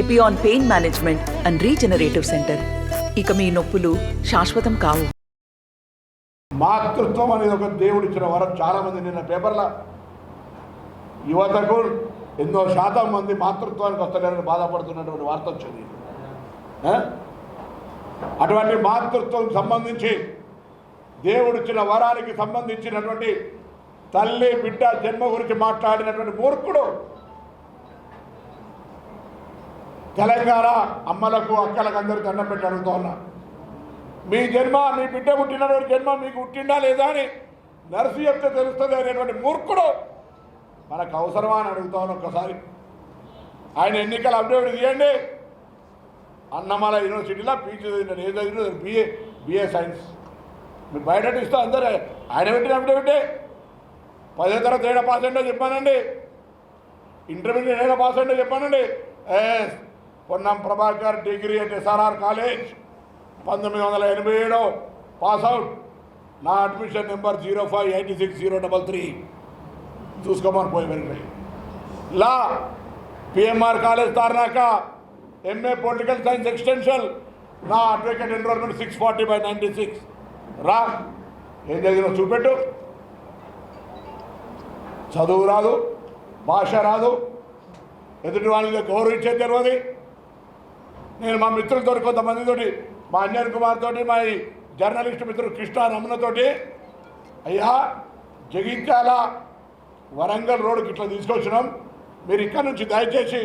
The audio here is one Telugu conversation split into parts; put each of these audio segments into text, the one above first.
Epione pain management and regenerative centre. ఇక మీ నొప్పులు శాశ్వతం కావు. మాతృత్వం అనేది ఒక దేవుడు ఇచ్చిన వరం. చాలామంది నిన్న పేపర్ల యువతకు ఎన్నో శాతం మంది మాతృత్వానికి వస్తలేరని బాధపడుతున్నటువంటి వార్త వచ్చింది. అటువంటి మాతృత్వం సంబంధించి దేవుడిచ్చిన వరానికి సంబంధించినటువంటి తల్లి బిడ్డ జన్మ గురించి మాట్లాడినటువంటి మూర్ఖుడు తెలంగాణ అమ్మలకు అక్కలకు అందరికీ దండం పెట్టి అడుగుతా ఉన్నా. మీ జన్మ, మీ బిడ్డ పుట్టినటువంటి జన్మ మీకు పుట్టిందా లేదా అని నర్సు చెప్తే తెలుస్తుంది అనేటువంటి మూర్ఖుడు మనకు అవసరమా అని అడుగుతా ఉన్నా. ఒక్కసారి ఆయన ఎన్నికల అప్డేట్ తీయండి. అన్నమల యూనివర్సిటీలో పీజీ చదివిన ఏ చదివిన బిఏ సైన్స్ మీరు బయట ఇస్తా అందరూ ఆయన పెట్టిన అప్డేట్. 10వ తరగతి ఏడా పాస్ అంటే చెప్పానండి, ఇంటర్మీడియట్ ఏడా పాస్ అంటే చెప్పానండి. Ponnam Prabhakar degree at SRR college 1987 pass out. నా అడ్మిషన్ నెంబర్ 058603 చూసుకోమని పోయి వెళ్ళి. లా PMR college Tarnaka MA political science extension. నా అడ్వకేట్ ఎన్రోల్మెంట్ 640/96. రా ఏం జరిగిందో చూపెట్టు. చదువు రాదు, భాష రాదు, ఎదుటి వాళ్ళని గౌరవించే తెలియదు. నేను మా మిత్రులతో కొంతమందితోటి, మా అంజన్ కుమార్ తోటి, మా జర్నలిస్ట్ మిత్రుడు కృష్ణ రమణతోటి, అయ్యా జగిత్యాల వరంగల్ రోడ్డుకి ఇట్లా తీసుకొచ్చినాం, మీరు ఇక్కడ నుంచి దయచేసి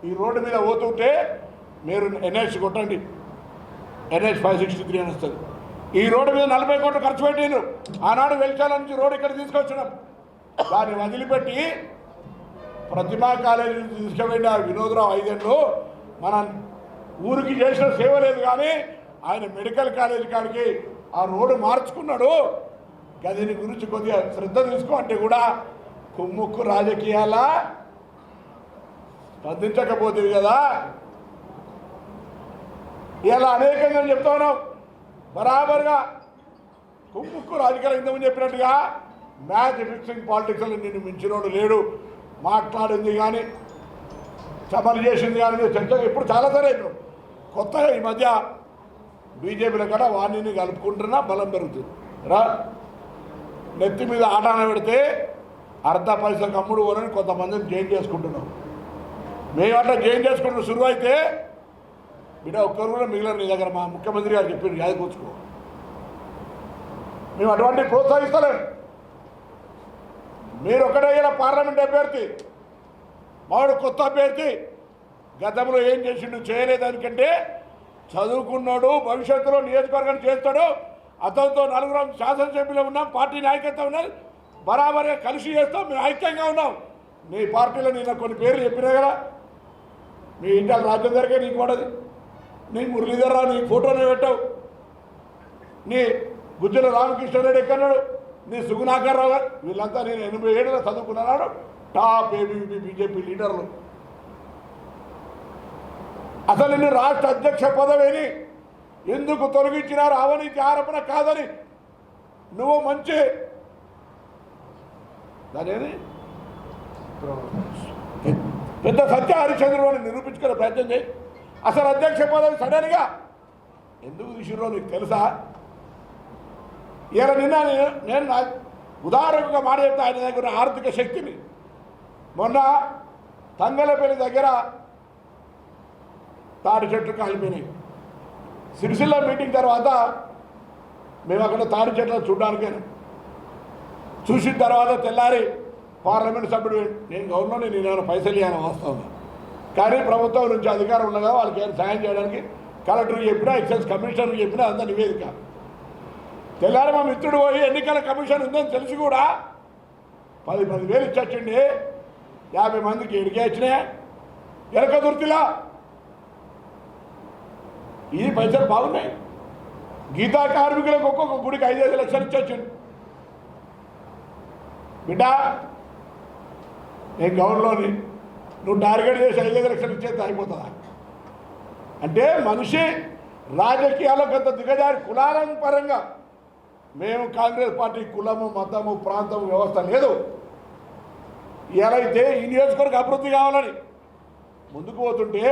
ఈ రోడ్డు మీద పోతుంటే మీరు NH కొట్టండి, NH 563 అని వస్తుంది. ఈ రోడ్డు మీద 40 కోట్లు ఖర్చు పెట్టిండ్రు. ఆనాడు వెల్చాల నుంచి రోడ్డు ఇక్కడ తీసుకొచ్చినాం. దాన్ని వదిలిపెట్టి ప్రతిభా కాలేజీ తీసుకువెళ్ళి ఆ వినోదరావు 5 ఏళ్ళు మన ఊరికి చేసిన సేవ లేదు. కానీ ఆయన మెడికల్ కాలేజీ కాడికి ఆ రోడ్డు మార్చుకున్నాడు. దీని గురించి కొద్దిగా శ్రద్ధ తీసుకో అంటే కూడా కుమ్ముక్కు రాజకీయాల స్పందించకపోతుంది కదా. ఇలా అనేకంగా చెప్తా ఉన్నాం. బరాబర్గా కుమ్ముక్కు రాజకీయాలు ఇంతకుముందు చెప్పినట్టుగా మ్యాచ్ ఫిక్సింగ్ పాలిటిక్స్లో నిన్ను మించినోడు లేడు. మాట్లాడింది కానీ చమలు చేసింది కానీ చర్చ ఇప్పుడు చాలాసారి అయినాడు. కొత్తగా ఈ మధ్య బీజేపీలో కూడా వాణిని కలుపుకుంటున్నా బలం పెరుగుతుంది. రా నెత్తి మీద ఆటాన పెడితే అర్ధ పైసలు కమ్ముడు పోనని కొంతమందిని జైన్ చేసుకుంటున్నాం. మేము అట్లా జైన్ చేసుకుంటున్న శురువు అయితే బిడ్డ ఒక్కరు కూడా మిగిలిన నీ దగ్గర మా ముఖ్యమంత్రి గారు చెప్పారు యాద కూర్చుకో. మేము అటువంటి ప్రోత్సహిస్తలేము. మీరు ఒకటే పార్లమెంట్ అభ్యర్థి, మావాడు కొత్త అభ్యర్థి, గతంలో ఏం చేసిండు చేయలేదానికంటే చదువుకున్నాడు, భవిష్యత్తులో నియోజకవర్గాన్ని చేస్తాడు. అతనితో 4 శాసనసభ్యులు ఉన్నాం, పార్టీ నాయకత్వం ఉన్నారు, బరాబర్గా కలిసి చేస్తాం, మేము ఐక్యంగా ఉన్నాం. నీ పార్టీలో నేను కొన్ని పేర్లు చెప్పినా కదా. మీ ఇంటి రాజేందర్కే నీకు పడదు, నీ మురళీధర్ రావు నీ ఫోటోనే పెట్టావు, నీ గుజ్జల రామకృష్ణారెడ్డి ఎక్కన్నాడు, నీ సుగుణాకర్ రావు గారు, వీళ్ళంతా నేను 87లో చదువుకున్నాడు. టాప్ ఏబీవీపీ బీజేపీ లీడర్లు. అసలు నిన్ను రాష్ట్ర అధ్యక్ష పదవిని ఎందుకు తొలగించినారు? అవినీతి ఆరోపణ కాదని నువ్వు మంచి దాని పెద్ద సత్య హరిచంద్రుని నిరూపించుకునే ప్రయత్నం చేయి. అసలు అధ్యక్ష పదవి సడన్గా ఎందుకు తీసిరో నీకు తెలుసా? ఇలా నిన్న నేను ఉదాహరణగా మాట చెప్తా. ఆయన దగ్గర ఆర్థిక శక్తిని మొన్న తంగలపల్లి దగ్గర తాడి చెట్లు కాలిపోయినాయి. సిరిసిల్ల మీటింగ్ తర్వాత మేము అక్కడ తాడి చెట్లను చూడడానికి చూసిన తర్వాత తెల్లారి పార్లమెంట్ సభ్యుడు నేను గవర్నమెంట్ నేను ఏమైనా పైసలు ఇవ్వాలని వస్తాను. కానీ ప్రభుత్వం నుంచి అధికారం ఉండగా వాళ్ళకి ఏమైనా సాయం చేయడానికి కలెక్టర్కి చెప్పినా, ఎక్సైజ్ కమిషనర్కి చెప్పినా అంత నివేదిక. తెల్లారి మా మిత్రుడు పోయి ఎన్నికల కమిషన్ ఉందని తెలిసి కూడా 10,000 ఇచ్చొచ్చిండి. 50 మందికి ఎడికే వచ్చినాయి ఎనక దుర్తిలా. ఈ పైసలు బాగున్నాయి. గీతా కార్మికులకు ఒక్కొక్క గుడికి 5-5 లక్షలు ఇచ్చొచ్చిండు. బిడ్డ నేను గవర్నలోని నువ్వు టార్గెట్ చేసి 5-5 లక్షలు ఇచ్చేది అయిపోతుందా? అంటే మనిషి రాజకీయాలకు అంత దిగజారి కులాల పరంగా మేము కాంగ్రెస్ పార్టీ కులము, మతము, ప్రాంతము వ్యవస్థ లేదు. ఎలా అయితే ఈ నియోజకవర్గ అభివృద్ధి కావాలని ముందుకు పోతుంటే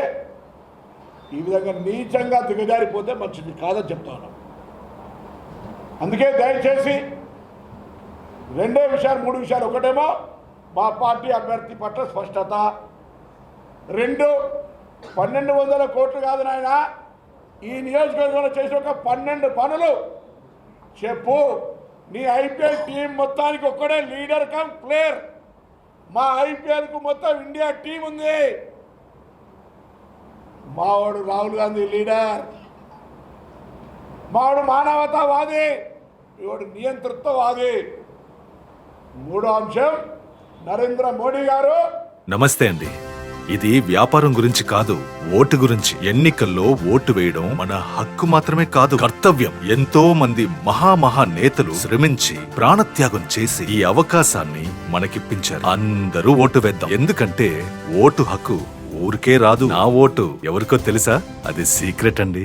ఈ విధంగా నీచంగా దిగజారిపోతే మంచిది కాదని చెప్తాను. అందుకే దయచేసి 2 విషయాలు 3 విషయాలు. ఒకటేమో మా పార్టీ అభ్యర్థి పట్ల స్పష్టత. 2, 1200 కోట్లు కాదు నాయన, ఈ నియోజకవర్గంలో చేసిన ఒక 12 పనులు చెప్పు. నీ ఐపీఎల్ టీం మొత్తానికి ఒక్కడే లీడర్ కమ్ ప్లేయర్. మా ఐపీఎల్కు మొత్తం ఇండియా టీం ఉంది. మావాడు రాహుల్ గాంధీ లీడర్, మావాడు మానవతావాది, ఇవాడు నియంతృత్వవాది. 3వ అంశం, నరేంద్ర మోడీ గారు. నమస్తే అండి. ఇది వ్యాపారం గురించి కాదు, ఓటు గురించి. ఎన్నికల్లో ఓటు వేయడం మన హక్కు మాత్రమే కాదు, కర్తవ్యం. ఎంతో మంది మహా నేతలు శ్రమించి ప్రాణత్యాగం చేసి ఈ అవకాశాన్ని మనకిప్పించారు. అందరూ ఓటు వేద్దాం. ఎందుకంటే ఓటు హక్కు ఊరికే రాదు. నా ఓటు ఎవరికో తెలుసా? అది సీక్రెట్ అండి.